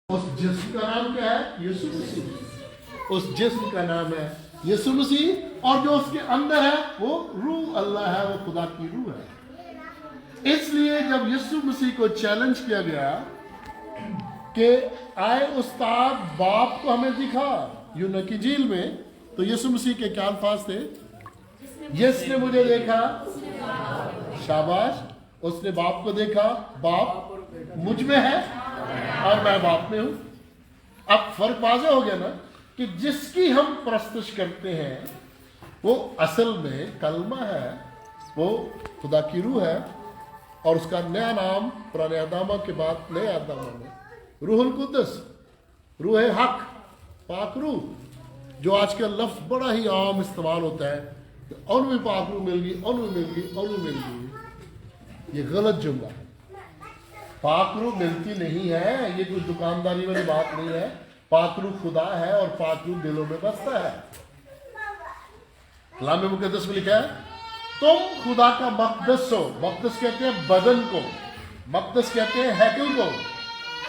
उस जिस्म का नाम क्या है? यीशु मसीह। उस जिस्म का नाम है यीशु मसीह, और जो उसके अंदर है वो रूह अल्लाह है, वो खुदा की रूह है। इसलिए जब यीशु मसीह को चैलेंज किया गया कि आए उस्ताद बाप को हमें दिखा यूहन्ना की इंजील में, तो यीशु मसीह के क्या अल्फाज थे? जिसने मुझे देखा, शाबाश, उसने बाप को देखा, बाप मुझ में है और मैं बाप में हूं। अब फर्क वाज़ेह हो गया ना कि जिसकी हम प्रस्तुत करते हैं वो असल में कलमा है, वो खुदा की रूह है, और उसका नया नाम पुराने आदमा के बाद नए आदमा में रूहुल कुद्दस, रूह हक, पाक रूह, जो आजकल लफ्ज बड़ा ही आम इस्तेमाल होता है, उनमें पाक रूह मिल गई, उनमें मिल गई, उनमें मिल गई। ये गलत जुमला है। पाक रूह मिलती नहीं है, ये कोई दुकानदारी वाली बात नहीं है। पाक रूह खुदा है और पाक रूह दिलों में बसता है। कलाम मुकद्दस में लिखा है तुम खुदा का मक़दस हो। मक़दस कहते हैं बदन को, मक़दस कहते हैं हैकल को।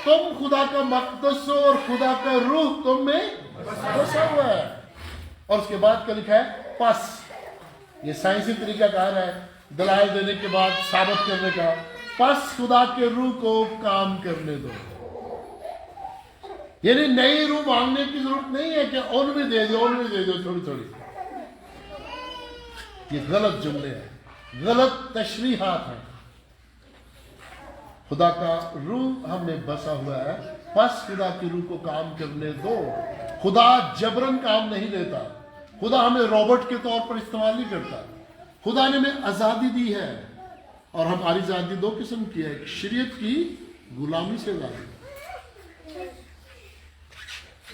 तुम खुदा का मक़दस हो और खुदा का रूह तुम में बसा हुआ है। और उसके बाद क्या लिखा है? पस, ये साइंसी तरीका कहा है दलाल देने के बाद साबित करने का। पस खुदा के रूह को काम करने दो। यानी नई रूह मांगने की जरूरत नहीं है कि उनमें दे दो, उनमें दे दो थोड़ी थोड़ी। ये गलत जुमले हैं, गलत तशरीहात हैं। खुदा का रूह हमें बसा हुआ है, बस खुदा की रूह को काम करने दो। खुदा जबरन काम नहीं लेता। खुदा हमें रॉबोट के तौर पर इस्तेमाल नहीं करता। खुदा ने हमें आज़ादी दी है, और हमारी आज़ादी दो किस्म की है, एक शरीयत की गुलामी से आज़ादी,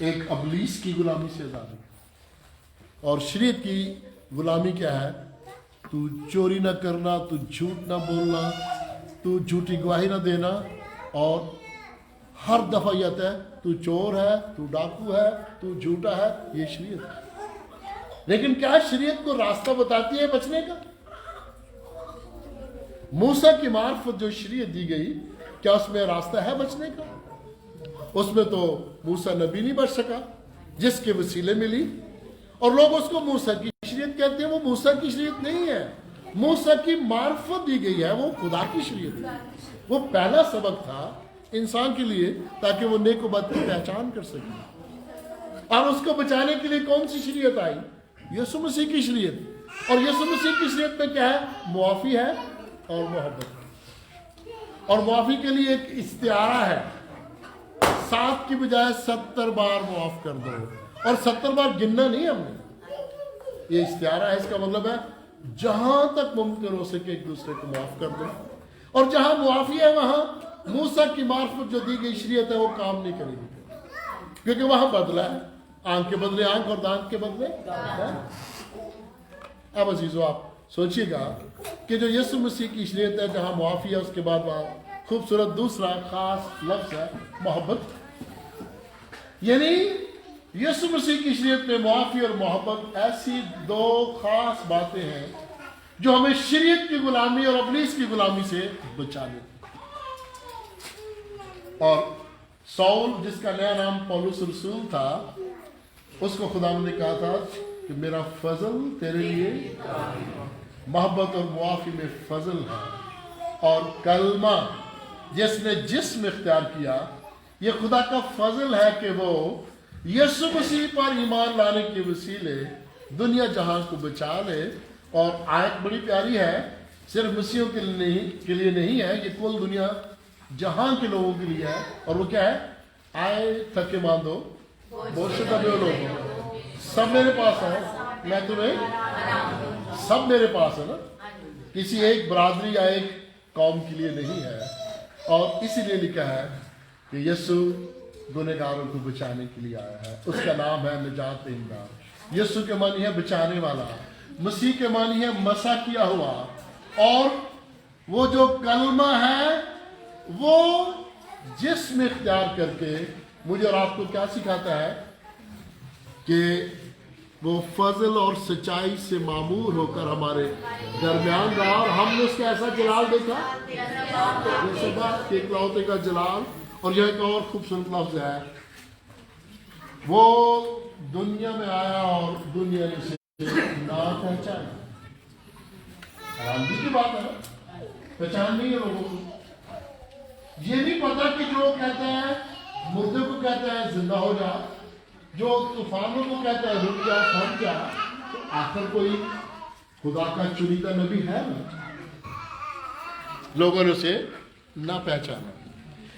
एक अबलीस की गुलामी से आज़ादी। और शरीयत की गुलामी क्या है? तू चोरी ना करना, तू झूठ ना बोलना, तू झूठी गवाही ना देना, और हर दफा ये आता है तू चोर है, तू डाकू है, तू झूठा है। ये शरीयत है। लेकिन क्या शरीयत को रास्ता बताती है बचने का? मूसा की मार्फत जो शरीयत दी गई, क्या उसमें रास्ता है बचने का? उसमें तो मूसा नबी नहीं बच सका, जिसके वसीले मिली, और लोग उसको मूसा की शरीयत कहते हैं। वो मूसा की शरीयत नहीं है, मूसा की मार्फत दी गई है, वो खुदा की शरीयत है। वो पहला सबक था इंसान के लिए, ताकि वो नेक व बद की पहचान कर सके। और उसको बचाने के लिए कौन सी शरीयत आई? यीशु मसीह की शरीयत। और यीशु मसीह की शरीयत में क्या है? मुआफ़ी है और मोहब्बत। और मुआफ़ी के लिए एक इस्तिआरा है, 7 की बजाय 70 बार मुआफ़ कर दो। और 70 बार गिनना नहीं हमने, ये इस्तिआरा है। इसका मतलब है जहां तक मुमकिन हो सके एक दूसरे को माफ कर दो। और जहां मुआफ़ी है वहां मूसा की मार्फत जो दी गई शरीयत है वो काम नहीं करेगी, क्योंकि वहां बदला है, आंख के बदले आंख और दांत के बदले दांत। अब अजीजो आप सोचिएगा कि जो यीशु मसीह की शरीयत है जहां मुआफ़ी है, उसके बाद वहां खूबसूरत दूसरा खास लफ्ज़ है मोहब्बत। यानी यीशु मसीह की शरीयत में मुआफ़ी और मोहब्बत ऐसी दो खास बातें हैं जो हमें शरीयत की गुलामी और अबलीस की गुलामी से बचा लेती। और सौल, जिसका नया नाम पौलुस रसूल था, उसको खुदा ने कहा था कि मेरा फजल तेरे लिए, मोहब्बत और मुआफ़ी में फजल है। और कलमा जिसने जिस्म इख्तियार किया, ये खुदा का फजल है कि वो यीशु मसीह पर ईमान लाने के वसीले दुनिया जहां को बचा ले। और आयत बड़ी प्यारी है, सिर्फ मसीहों के लिए नहीं है, ये कुल दुनिया जहां के लोगों के लिए है। और वो क्या है? आए थके मांदो बोझ से दबे हुए लोगों, सब मेरे पास है, मैं तुम्हें, सब मेरे पास है ना, किसी एक बरादरी या एक कौम के लिए नहीं है। और इसीलिए लिखा है कि यीशु गुनहगारों को बचाने के लिए आया है। उसका नाम है निजात दहिंदा। यीशु के मानी है बचाने वाला, मसीह के मानी है मसा किया हुआ। और वो जो कलमा है वो जिस्म इख्तियार करके मुझे और आपको क्या सिखाता है कि वो फजल और सच्चाई से मामूर होकर हमारे दरमियान रहा। और हमने उसका ऐसा जलाल देखा, जैसे बात के इकलौते का जलाल, اور یہ ایک اور خوبصورت لفظ ہے، وہ دنیا میں آیا اور دنیا نے اسے نہ پہچانا۔ حیرانگی کی بات ہے نا، پہچان نہیں ہے لوگوں کو، یہ نہیں پتا کہ جو کہتا ہے مردے کو کہتا ہے زندہ ہو جا، جو طوفانوں کو کہتا ہے رک جا تھم جا، تو آخر کوئی خدا کا چنیدہ نبی ہے نا؟ لوگوں نے اسے نہ پہچانا۔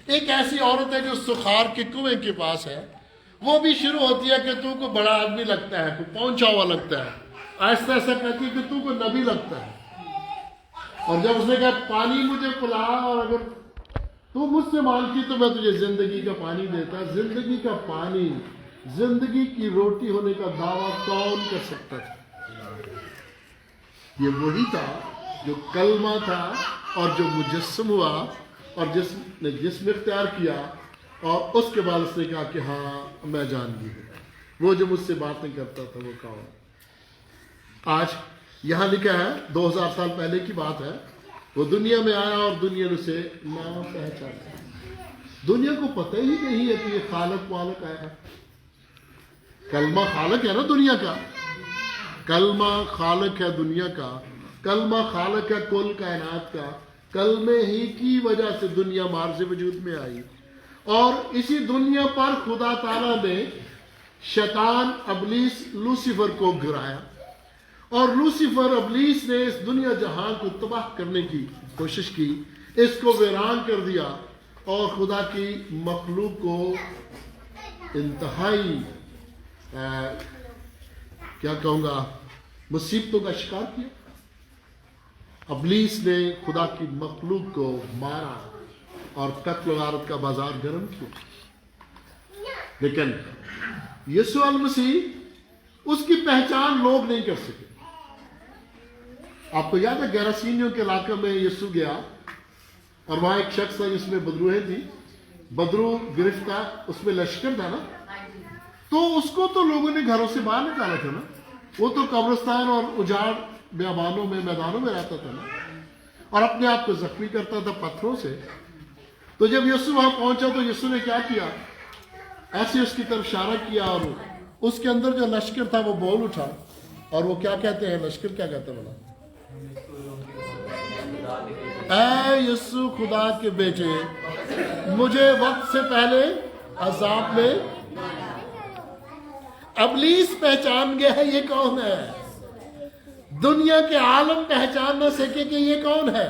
ایک ایسی عورت ہے جو سخار کے کنویں کے پاس ہے، وہ بھی شروع ہوتی ہے کہ تو کو بڑا آدمی لگتا ہے، کوئی پہنچا ہوا لگتا ہے، ایسا ایسا کہتی ہے کہ تو کو نبی لگتا ہے۔ اور جب اس نے کہا پانی مجھے پلا، اور اگر تو مجھ سے مانگتی تو میں تجھے زندگی کا پانی دیتا۔ زندگی کا پانی، زندگی کی روٹی ہونے کا دعویٰ کون کر سکتا تھا؟ یہ وہی تھا جو کلمہ تھا اور جو مجسم ہوا اور جس نے جسم اختیار کیا، اور اس کے بعد اس نے کہا کہ ہاں میں جان گئی ہوں، وہ جو مجھ سے باتیں کرتا تھا وہ کون؟ آج یہاں لکھا ہے 2000 سال پہلے کی بات ہے، وہ دنیا میں آیا اور دنیا نے اسے نہ پہچانا۔ دنیا کو پتہ ہی نہیں ہے کہ یہ خالق والق آیا ہے۔ کلمہ خالق ہے نا دنیا کا، کلمہ خالق ہے دنیا کا، کلمہ خالق ہے کل کائنات کا۔ کلمے ہی کی وجہ سے دنیا مارز وجود میں آئی، اور اسی دنیا پر خدا تعالیٰ نے شیطان ابلیس لوسیفر کو گرایا، اور لوسیفر ابلیس نے اس دنیا جہان کو تباہ کرنے کی کوشش کی، اس کو ویران کر دیا، اور خدا کی مخلوق کو انتہائی کیا کہوں گا مصیبتوں کا شکار کیا۔ ابلیس نے خدا کی مخلوق کو مارا اور قتل و غارت کا بازار گرم کیا، لیکن یسوع المسیح اس کی پہچان لوگ نہیں کر سکے۔ آپ کو یاد ہے گیراسینیوں کے علاقے میں یسوع گیا، اور وہاں ایک شخص تھا جس میں بدروہیں تھی، بدرو گرفتہ، اس میں لشکر تھا نا، تو اس کو تو لوگوں نے گھروں سے باہر نکالا تھا نا، وہ تو قبرستان اور اجاڑ بیابانوں میں میدانوں میں رہتا تھا نا، اور اپنے آپ کو زخمی کرتا تھا پتھروں سے۔ تو جب یسوع وہاں پہنچا تو یسوع نے کیا کیا؟ ایسے اس کی طرف اشارہ کیا، اور اس کے اندر جو لشکر تھا وہ بول اٹھا، اور وہ کیا کہتے ہیں؟ لشکر کیا کہتے ہیں بولا؟ اے یسوع خدا کے بیٹے، مجھے وقت سے پہلے عذاب میں۔ ابلیس پہچان گیا ہے یہ کون ہے، دنیا کے عالم پہچان نہ سکے کہ یہ کون ہے۔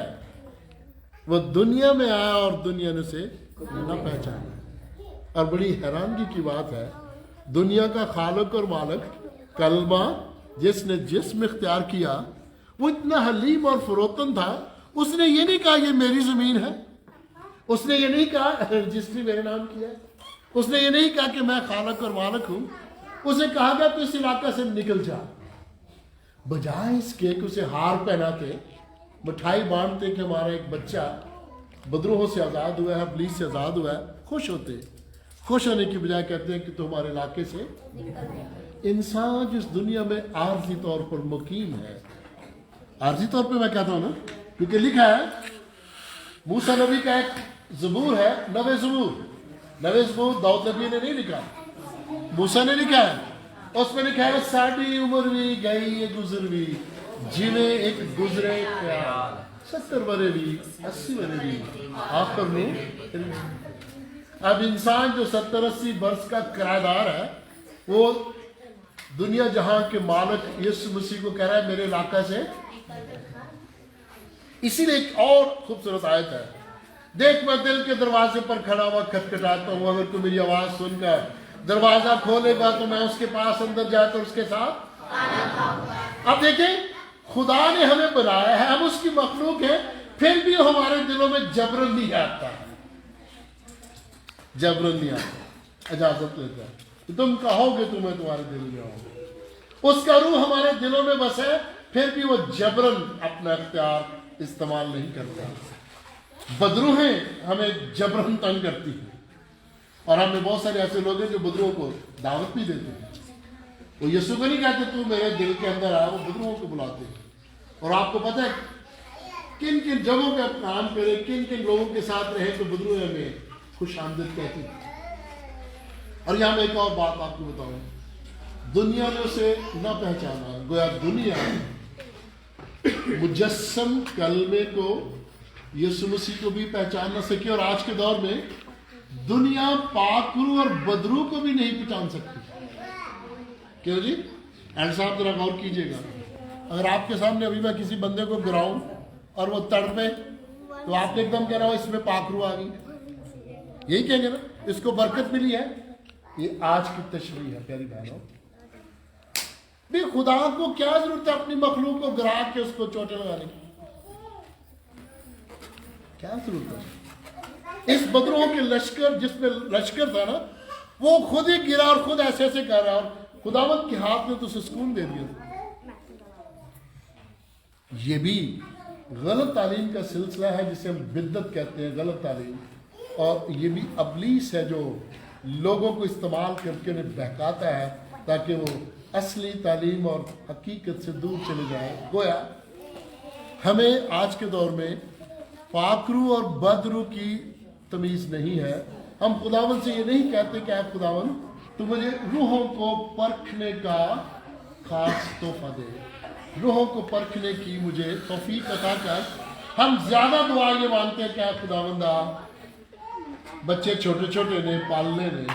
وہ دنیا میں آیا اور دنیا نے اسے نہ پہچانا۔ اور بڑی حیرانگی کی بات ہے، دنیا کا خالق اور مالک کلمہ جس نے جسم اختیار کیا، وہ اتنا حلیم اور فروتن تھا، اس نے یہ نہیں کہا یہ میری زمین ہے، اس نے یہ نہیں کہا رجسٹری میرے نام کی ہے، اس نے یہ نہیں کہا کہ میں خالق اور مالک ہوں، اسے کہا گیا تو اس علاقے سے نکل جا۔ بجائے اس کے کہ اسے ہار پہناتے، مٹھائی بانٹتے کہ ہمارا ایک بچہ بدروہوں سے آزاد ہوا ہے، ابلیس سے آزاد ہوا ہے، خوش ہوتے، خوش ہونے کی بجائے کہتے ہیں کہ تو ہمارے علاقے سے۔ انسان جس دنیا میں عارضی طور پر مقیم ہے، عارضی طور پہ میں کہتا ہوں نا، کیونکہ لکھا ہے موسیٰ نبی کا ایک زبور ہے، نوے زبور داؤد نبی نے نہیں لکھا، موسیٰ نے لکھا ہے، اس میں لکھا ہے ساڑھی عمر بھی گئی گزر بھی جیویں ایک گزرے پیار، 70 برے بھی 80 برے بھی آخر میں۔ اب انسان جو 70-80 برس کا کرایہ دار ہے، وہ دنیا جہاں کے مالک یسوع مسیح کو کہہ رہا ہے میرے علاقہ سے۔ اسی لیے ایک اور خوبصورت آیت ہے، دیکھ میں دل کے دروازے پر کھڑا ہوا کھٹکھٹاتا ہوں، اگر کوئی میری آواز سن کر دروازہ کھولے گا تو میں اس کے پاس اندر جا کر اس کے ساتھ۔ اب دیکھیں خدا نے ہمیں بنایا ہے، ہم اس کی مخلوق ہیں، پھر بھی ہمارے دلوں میں جبرن نہیں آتا، جبرن نہیں آتا، اجازت لیتا ہے کہ تم کہو گے تو میں تمہارے دل میں آؤں۔ اس کا روح ہمارے دلوں میں بس ہے، پھر بھی وہ جبرن اپنا اختیار استعمال نہیں کرتا۔ بدروہیں ہمیں جبرن تنگ کرتی ہیں، اور ہم میں بہت سارے ایسے لوگ ہیں جو بدروہوں کو دعوت بھی دیتے ہیں۔ وہ یسوع کو نہیں کہتے تو میرے دل کے اندر آ، وہ بدروہوں کو بلاتے ہیں۔ اور آپ کو پتہ ہے کن کن جگہوں پہ آپ کام کریں، کن کن لوگوں کے ساتھ رہیں تو بدروہیں ہمیں خوش آمدید کہتی تھی. اور یہاں میں ایک اور بات آپ کو بتاؤں, دنیا نے اسے نہ پہچانا, گویا دنیا مجسم کلمے کو, یسوع مسیح کو بھی پہچان نہ سکی, اور آج کے دور میں دنیا پاک روح اور بدرو کو بھی نہیں پہچان سکتی. کیوں جی؟ اینڈ صاحب ذرا غور کیجئے گا, اگر آپ کے سامنے ابھی میں کسی بندے کو گراؤں اور وہ تڑپے تو آپ نے ایک دم کہہ رہا ہو اس میں پاک روح آ گئی, یہی کہیں گے نا, اس کو برکت ملی ہے. یہ آج کی تشریح ہے پیاری بہنوں. بھی خدا کو کیا ضرورت ہے اپنی مخلوق کو گرا کے اس کو چوٹیں لگانے کی؟ کیا ضرورت ہے؟ اس بدروں کے لشکر, جس میں لشکر تھا نا, وہ خود ہی گرا اور خود ایسے ایسے کر رہا, اور خداوند کے ہاتھ میں تو اسے سکون دے دیا تھا. یہ بھی غلط تعلیم کا سلسلہ ہے جسے ہم بدعت کہتے ہیں, غلط تعلیم. اور یہ بھی ابلیس ہے جو لوگوں کو استعمال کر کے انہیں بہکاتا ہے تاکہ وہ اصلی تعلیم اور حقیقت سے دور چلے جائیں. گویا ہمیں آج کے دور میں پاک روح اور بد روح کی تمیز نہیں ہے. ہم خداوند سے یہ نہیں کہتے کہ اے خداوند تو مجھے روحوں کو پرکھنے کا خاص تحفہ دے, روحوں کو پرکھنے کی مجھے توفیق عطا کر. ہم زیادہ دعا یہ مانگتے ہیں کہ اے خداوندہ بچے چھوٹے چھوٹے نے پالنے نے,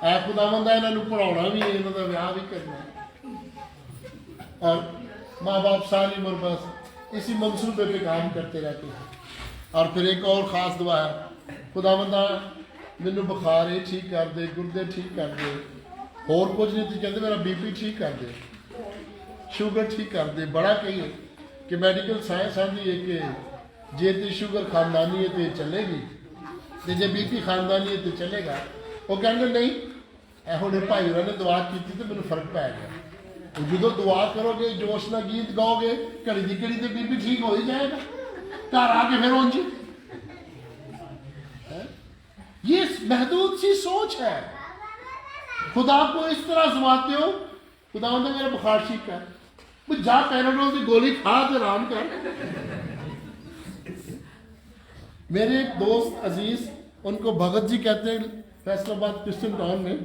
اے خداوندہ انہوں پڑھانا بھی ہے, انہوں کا ویاہ بھی کرنا ہے, اور ماں باپ ساری عمر بس اسی منصوبے پہ کام کرتے رہتے ہیں. اور پھر ایک اور خاص دعا ہے, خداوندہ مینوں بخار یہ ٹھیک کر دے, گردے ٹھیک کر دے, اور کچھ نہیں تو کہتے میرا بی پی ٹھیک کر دے, شوگر ٹھیک کر دے. بڑا کہیے کہ میڈیکل سائنس آتی ہے کہ جے تے شوگر خاندانی ہے تو چلے گی, جے بی پی خاندانی ہے تو چلے گا. وہ کہتے نہیں, ہوں بھائی نے دعا کی تھی تو میرے فرق پی گیا. جدو دعا کرو گے, جوش نہ گیت گاؤ گے, گھڑی دی گھڑی تو بی پی ٹھیک ہو ہی جائے گا. گھر آ کے پھر اونجی. یہ محدود سی سوچ ہے. خدا کو اس طرح سماتے ہو, خدا نے میرا بخار ٹھیک کر, جا پیراڈول کی گولی کھا تو آرام کر. میرے ایک دوست عزیز, ان کو بھگت جی کہتے ہیں, فیصل آباد کرسچن ٹاؤن میں,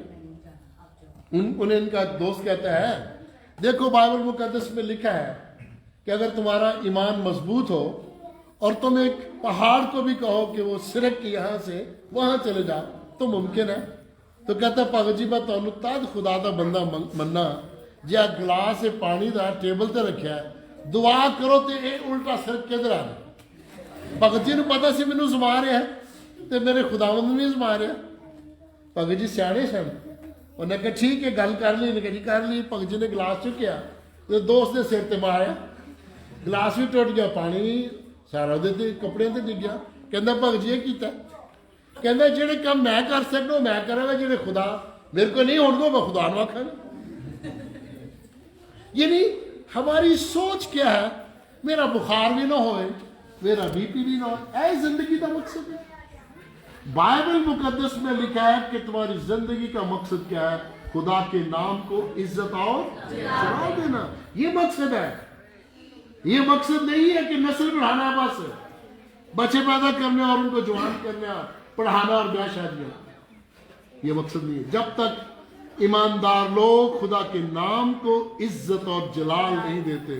انہیں ان کا دوست کہتا ہے دیکھو بائبل مقدس میں لکھا ہے کہ اگر تمہارا ایمان مضبوط ہو اور تم ایک پہاڑ کو بھی کہو کہ وہ سرک کے یہاں سے وہاں چلے جا تو ممکن ہے. تو کہتا ہے بھگت جی میں تمہیں تد خدا دا بندہ مننا جی آ گلاس پانی دا ٹیبل تے رکھا ہے, دعا کرو تو یہ الٹا سرک کدھر آ رہا. بھگت جی نے پتا سی مینوں زما رہا ہے تو میرے خداوند نہیں زما رہا. بھگت جی سیانے سن, انہیں کہا ٹھیک ہے گل کر لی, انہیں کہا جی کر لی. بھگت جی نے گلاس چکیا تو دوست نے سر تے ماریا, گلاس بھی ٹوٹ گیا, پانی سارا دے کپڑے تے ڈگ گیا. کہندا بھگت جی یہ کیتا, کہندا جڑے کام میں کر سکنا میں کراں گا, جڑے خدا میرے کو نہیں ہون گے میں خدا نوں آکھاں. یعنی ہماری سوچ کیا ہے, میرا بخار بھی نہ ہوئے, میرا بی پی بھی نہ ہو, اے زندگی کا مقصد ہے. بائبل مقدس میں لکھا ہے کہ تمہاری زندگی کا مقصد کیا ہے, خدا کے نام کو عزت اور جلال دینا. یہ مقصد ہے. یہ مقصد نہیں ہے کہ نسل بڑھانا, بس بچے پیدا کرنے اور ان کو جوان کرنا, پڑھانا اور بیاہ شادیاں. یہ مقصد نہیں ہے. جب تک ایماندار لوگ خدا کے نام کو عزت اور جلال نہیں دیتے,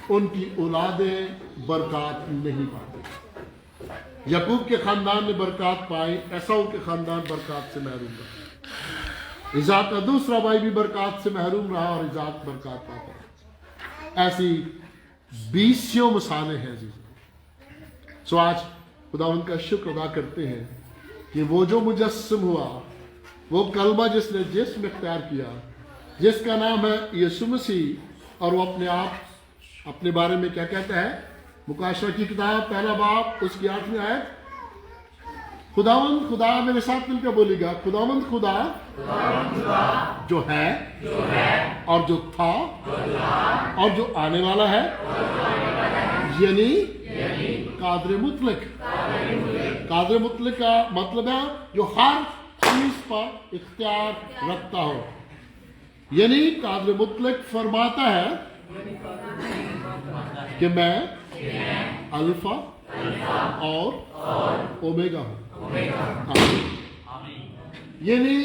ان کی اولادیں برکات نہیں پاتے. یعقوب کے خاندان نے برکات پائی, عیساؤ کے خاندان برکات سے محروم رہا. اسحاق کا دوسرا بھائی بھی برکات سے محروم رہا اور اسحاق برکات پاتا رہا. ایسی 20 مثالیں ہیں جی. سو آج خداوند کا شکر ادا کرتے ہیں کہ وہ جو مجسم ہوا, وہ کلمہ جس نے جسم اختیار کیا, جس کا نام ہے یسوع مسیح, اور وہ اپنے آپ اپنے بارے میں کیا کہتا ہے, مکاشفہ کی کتاب 1 باب اس کی 8ویں آیت, خداوند خدا, میرے ساتھ مل کر بولی گا, خداوند خدا جو ہے اور جو تھا اور جو آنے والا ہے, یعنی قادر مطلق. قادر مطلق کا مطلب ہے جو ہر چیز پر اختیار رکھتا ہو. یعنی قادر مطلق فرماتا ہے کہ میں الفا اور اومیگا ہوں. यानी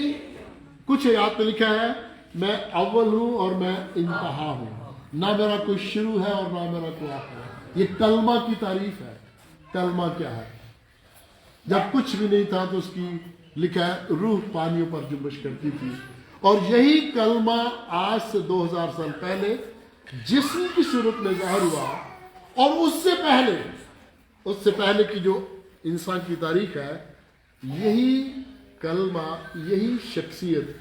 कुछ आयत में लिखा है मैं अव्वल हूं और मैं इंतहा हूं, ना मेरा कोई शुरू है और ना मेरा कोई आखिर है। ये कलमा की तारीफ है। कलमा क्या है? जब कुछ भी नहीं था तो उसकी लिखा है रूह पानियों पर जुम्बिश करती थी, और यही कलमा आज से 2000 साल पहले जिस्म की सूरत में ज़ाहिर हुआ, और उससे पहले की जो इंसान की तारीख है, यही कलमा, यही शख्सियत,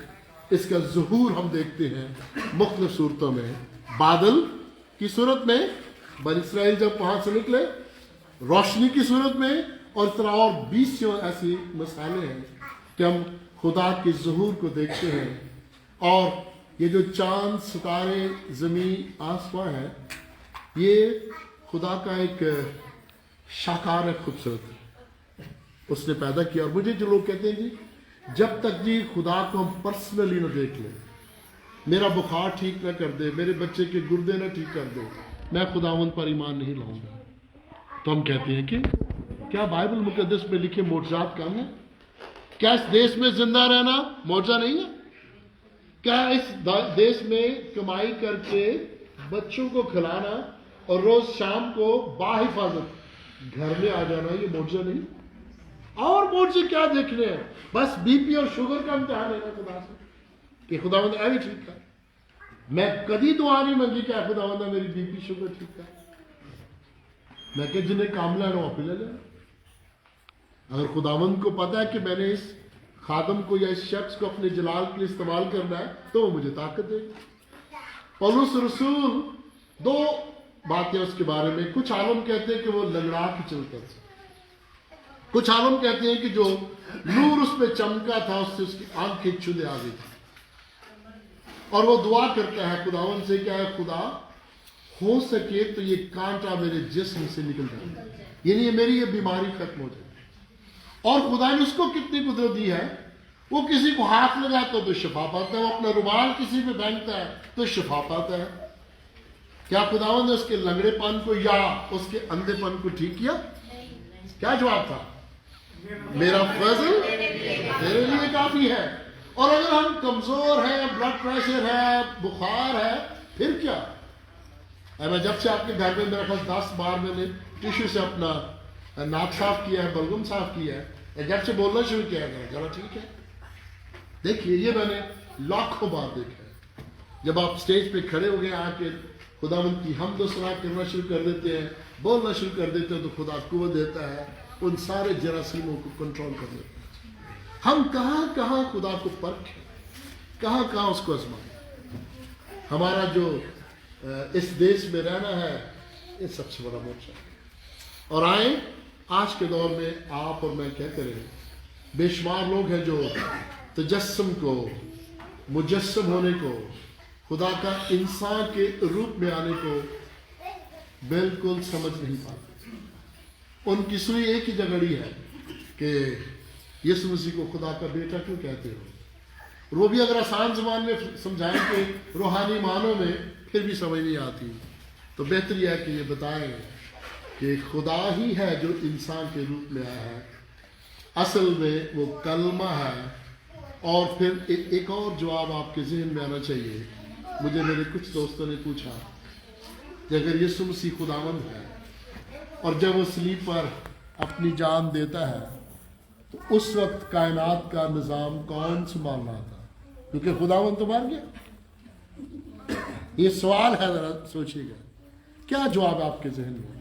इसका ज़ुहूर हम देखते हैं मुख्तलिफ सूरतों में। बादल की सूरत में बनी इस्राइल जब वहां से निकले, रोशनी की सूरत में, और इस तरह और 20 ऐसी मिसालें हैं कि हम खुदा के ज़ुहूर को देखते हैं। और ये जो चांद, सितारे, ज़मीन, आसमां है, ये खुदा का एक शाकार है, खूबसूरत उसने पैदा किया। और मुझे जो लोग कहते हैं जी जब तक जी खुदा को हम पर्सनली न देख लें, मेरा बुखार ठीक न कर दे, मेरे बच्चे के गुर्दे न ठीक कर दे, मैं खुदावंद पर ईमान नहीं लाऊंगा। तो हम कहते हैं कि क्या बाइबल मुकद्दस में लिखे मोजज़ात कम है? क्या इस देश में जिंदा रहना मौजा नहीं है? क्या इस देश में कमाई करके बच्चों को खिलाना और रोज शाम को बाहिफाजत घर में आ जाना ये मौजा नहीं? और मौजे क्या देखने हैं? बस बीपी और शुगर का इम्तिहान लेना खुदा से कि खुदावंद ऐ भी ठीक है। मैं कभी दुआ नहीं मंगी क्या खुदावंद मेरी बीपी शुगर ठीक है। मैं कि जिन्हें काम लेना वो ले लेना। अगर खुदावंद को पता है कि मैंने इस खादम को या इस शख्स को अपने जलाल के लिए इस्तेमाल करना है, तो वो मुझे ताकत देगा। पौलुस रसूल 2 बातें उसके बारे में, कुछ आलम कहते हैं कि वो लंगड़ा के चलता था, कुछ आलम कहते हैं कि जो नूर उस पे चमका था उससे उसकी आंखें चुदे आ गई थी। और वो दुआ करता है खुदावंद से, क्या है खुदा हो सके तो ये कांटा मेरे जिस्म से निकल जाए, यानी मेरी ये बीमारी खत्म हो जाए। और खुदा ने उसको कितनी कुदरत दी है, वो किसी को हाथ लगाता है तो शिफा पाता है, वो अपना रुमाल किसी पे बांधता है तो शिफा पाता है। क्या खुदावंद ने उसके लंगड़ेपन को या उसके अंधेपन को ठीक किया? क्या जवाब था? मेरा फजल तेरे लिए काफी है। और अगर हम कमजोर हैं, ब्लड प्रेशर है, बुखार है, फिर क्या? मैं जब से आपके घर में मेरे पास 10 बार मैंने टिश्यू से अपना नाक साफ किया है, बलगम साफ किया है, जब से बोलना शुरू किया है, चलो ठीक है। देखिए ये मैंने लाखों बार देखा है। जब आप स्टेज पे खड़े हो गए आके खुदावंद की हमद व सना करना शुरू कर देते हैं, बोलना शुरू कर देते हैं, तो खुदा कुव्वत देता है उन सारे जरासीमों को कंट्रोल कर लेते हैं। हम कहाँ कहाँ खुदा को परखें, कहाँ कहाँ उसको आजमाएं। हमारा जो इस देश में रहना है ये सबसे बड़ा मोर्चा है। और आए आज के दौर में आप और मैं कहते रहे, बेशुमार लोग हैं जो तजस्सुम को, मुजस्सम होने को, खुदा का इंसान के रूप में आने को बिल्कुल समझ नहीं पाते। उनकी सुई एक ही झगड़ी है कि यीशु मसीह को खुदा का बेटा क्यों कहते हो। वो भी अगर आसान ज़बान में समझाएं कि रूहानी मानों में, फिर भी समझ नहीं आती। तो बेहतर यह है कि ये बताएं कि खुदा ही है जो इंसान के रूप में आया है, असल में वो कलमा है। और फिर एक और जवाब आपके जहन में आना चाहिए। मुझे मेरे कुछ दोस्तों ने पूछा कि अगर यीशु मसीह खुदावंद है और जब वो सलीब पर अपनी जान देता है तो उस वक्त कायनात का निज़ाम कौन संभाल रहा था, क्योंकि खुदावंद तो मर गया। ये सवाल है, जरा सोचिएगा क्या जवाब है आपके जहन में।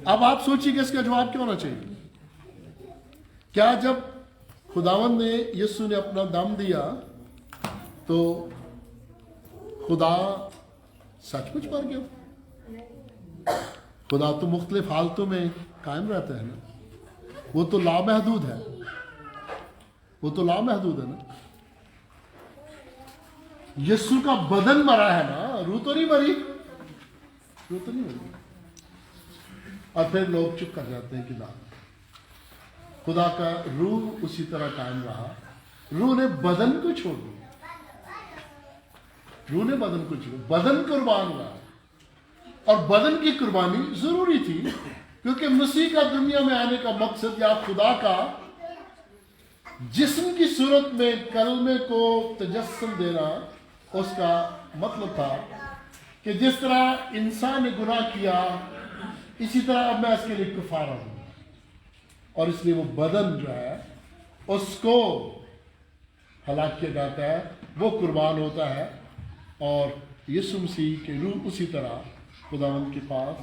अब आप सोचिए कि इसका जवाब क्या होना चाहिए। क्या जब खुदावंद ने, यीशु ने अपना दम दिया तो खुदा सचमुच मर गया? खुदा तो मुख्तलिफ हालतों में कायम रहता है ना, वो तो लामहदूद है, वो तो लामहदूद है ना। यीशु का बदन मरा है ना, रूह तो नहीं मरी, रूह तो नहीं मरी। और फिर लोग चुप कर जाते हैं कि ना, खुदा का रूह उसी तरह कायम रहा, रूह ने बदन को छोड़ दिया। रूह ने बदन को चुना, बदन कुर्बान हुआ और बदन की कुर्बानी जरूरी थी क्योंकि मसीह का दुनिया में आने का मकसद या खुदा का जिस्म की सूरत में कलमे को तजस्सुम देना, उसका मतलब था कि जिस तरह इंसान ने गुनाह किया इसी तरह अब मैं इसके लिए कफारा दूंगा, और इसलिए वो बदन जो है उसको हलाक किया जाता है, वो कुर्बान होता है और यीशु मसीह की रूह उसी तरह खुदावंद के पास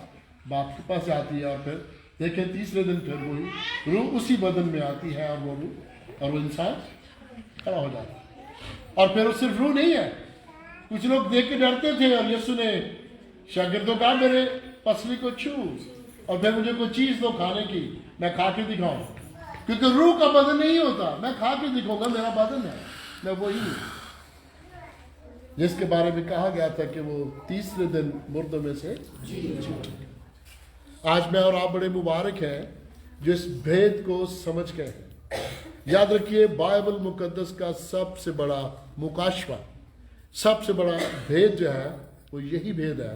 बाप के पास जाती है। और फिर देखें तीसरे दिन फिर वही रूह उसी बदन में आती है और वो रूह और वो इंसान खड़ा हो जाता है। और फिर वो सिर्फ रूह नहीं है, कुछ लोग देख के डरते थे और यीशु ने शागिर्दों का मेरे पसली को छू और फिर मुझे कोई चीज दो खाने की, मैं खा के दिखाऊं, क्योंकि रूह का बदन नहीं होता, मैं खा के दिखाऊंगा, मेरा बदन है, मैं वही हूं जिसके बारे में कहा गया था कि वो तीसरे दिन मुर्दों में से जी। आज मैं और आप बड़े मुबारक हैं जो इस भेद को समझ गए हैं। याद रखिए बाइबल मुकद्दस का सबसे बड़ा मुकाशवा, सबसे बड़ा भेद जो है वो यही भेद है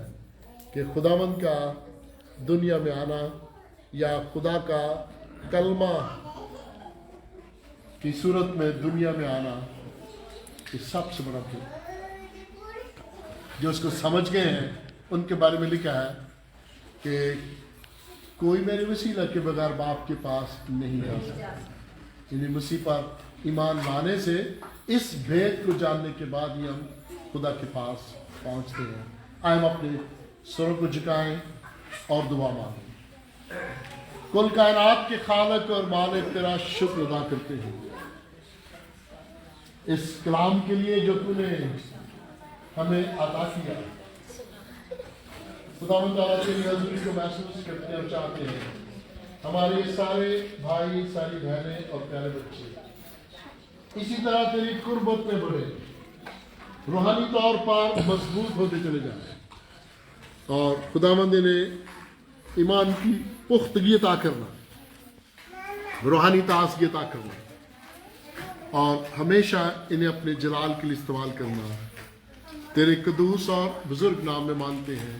कि खुदावंद का दुनिया में आना या खुदा का कलमा की सूरत में दुनिया में आना, ये सबसे बड़ा भेद। जो उसको समझ गए हैं उनके बारे में लिखा है कि कोई मेरे वसीला के बगैर बाप के पास नहीं आ सकता। यानी मसीह पर ईमान लाने से इस भेद को जानने के बाद ही हम खुदा के पास पहुंचते हैं। आए हम अपने सुरों को झुकाएं और दुआ मांगें। कुल कायनात के खालिक और मालिक तेरा शुक्र अदा करते हैं इस कलाम के लिए जो तूने हमें अता किया। खुदावंद ताला तेरी हज़ूरी को महसूस करते और चाहते हैं हमारे सारे भाई, सारी बहनें और प्यारे बच्चे इसी तरह तेरी कुर्बत में बढ़े, रूहानी तौर पर मजबूत होते चले जाए और खुदावंद ने ईमान की पुख्तगी अता करना, रूहानी ताज़गी अता करना और हमेशा इन्हें अपने जलाल के लिए इस्तेमाल करना। तेरे कदूस और बुजुर्ग नाम में मांगते हैं।